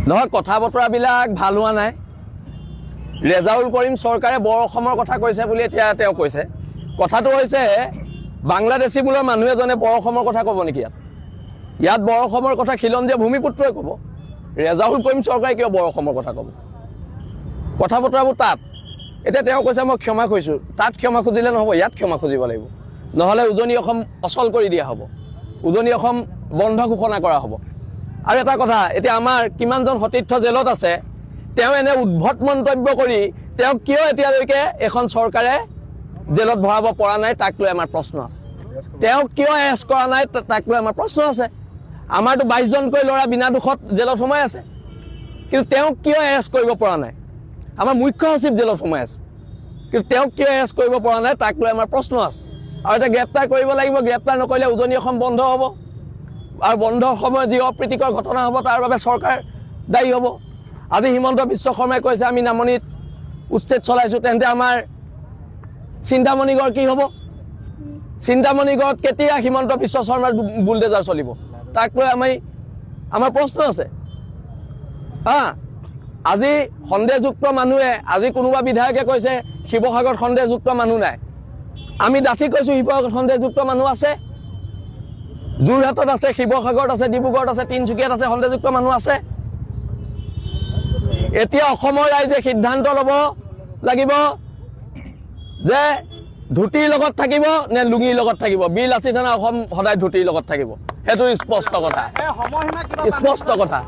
নহয় কথা বতৰাবিলাক ভাল হোৱা নাই। ৰেজাউল কৰিম চৰকাৰে বৰ অসমৰ কথা কৈছে বুলি এতিয়া তেওঁ কৈছে। কথাটো হৈছে বাংলাদেশী বোলৰ মানুহ এজনে বৰ অসমৰ কথা ক'ব নেকি? ইয়াত বৰ অসমৰ কথা খিলঞ্জীয়া ভূমিপুত্ৰই ক'ব। ৰেজাউল কৰিম চৰকাৰে কিয় বৰ অসমৰ কথা ক'ব? কথা বতৰাবোৰ তাত। এতিয়া তেওঁ কৈছে মই ক্ষমা খুজিছোঁ। তাত ক্ষমা খুজিলে নহ'ব, ইয়াত ক্ষমা খুজিব লাগিব। নহ'লে উজনি অসম অচল কৰি দিয়া হ'ব, উজনি অসম বন্ধ ঘোষণা কৰা হ'ব। আৰু এটা কথা, এতিয়া আমাৰ কিমানজন সতীৰ্থ জেলত আছে, তেওঁ এনে উদ্ভট মন্তব্য কৰি তেওঁক কিয় এতিয়ালৈকে এখন চৰকাৰে জেলত ভৰাব পৰা নাই, তাক লৈ আমাৰ প্ৰশ্ন আছে। তেওঁক কিয় এৰেষ্ট কৰা নাই, তাক লৈ আমাৰ প্ৰশ্ন আছে। আমাৰতো 22জনকৈ ল'ৰা বিনা দোষত জেলত সোমাই আছে, কিন্তু তেওঁক কিয় এৰেষ্ট কৰিব পৰা নাই? আমাৰ মুখ্য সচিব জেলত সোমাই আছে, কিন্তু তেওঁক কিয় এৰেষ্ট কৰিব পৰা নাই, তাক লৈ আমাৰ প্ৰশ্ন আছে। আৰু এতিয়া গ্ৰেপ্তাৰ কৰিব লাগিব। গ্ৰেপ্তাৰ নকৰিলে উজনি অসম বন্ধ হ'ব, আৰু বন্ধ সময়ত যি অপ্ৰীতিকৰ ঘটনা হ'ব তাৰ বাবে চৰকাৰ দায়ী হ'ব। আজি হিমন্ত বিশ্ব শৰ্মাই কৈছে আমি নামনিত উচ্ছেদ চলাইছোঁ, তেন্তে আমাৰ চিন্তামণিগড় কি হ'ব? চিন্তামণিগড়ত কেতিয়া হিমন্ত বিশ্ব শৰ্মাৰ বুলডেজাৰ চলিব, তাক লৈ আমাৰ প্ৰশ্ন আছে। আজি সন্দেহযুক্ত মানুহে, আজি কোনোবা বিধায়কে কৈছে শিৱসাগৰত সন্দেহযুক্ত মানুহ নাই। আমি ডাঠি কৈছোঁ শিৱসাগৰত সন্দেহযুক্ত মানুহ আছে। যোৰহাটত আছে, শিৱসাগৰত আছে, ডিব্ৰুগড়ত আছে, তিনিচুকীয়াত আছে, সন্দেহযুক্ত মানুহ আছে। এতিয়া অসমৰ ৰাইজে সিদ্ধান্ত ল'ব লাগিব যে ধুতিৰ লগত থাকিব নে লুঙিৰ লগত থাকিব। বিল আছি থানা অসম সদায় ধুতিৰ লগত থাকিব, সেইটো স্পষ্ট কথা। স্পষ্ট কথা।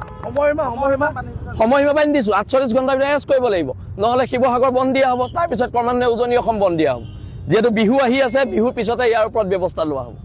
সময়সীমা বান্ধি দিছোঁ, 48 ঘণ্টাৰ ভিতৰত এৰেষ্ট কৰিব লাগিব, নহ'লে শিৱসাগৰ বন্ধ দিয়া হ'ব। তাৰপিছত ক্ৰমান্বয়ে উজনি অসম বন্ধ দিয়া হ'ব। যিহেতু বিহু আহি আছে, বিহুৰ পিছতে ইয়াৰ ওপৰত ব্যৱস্থা লোৱা হ'ব।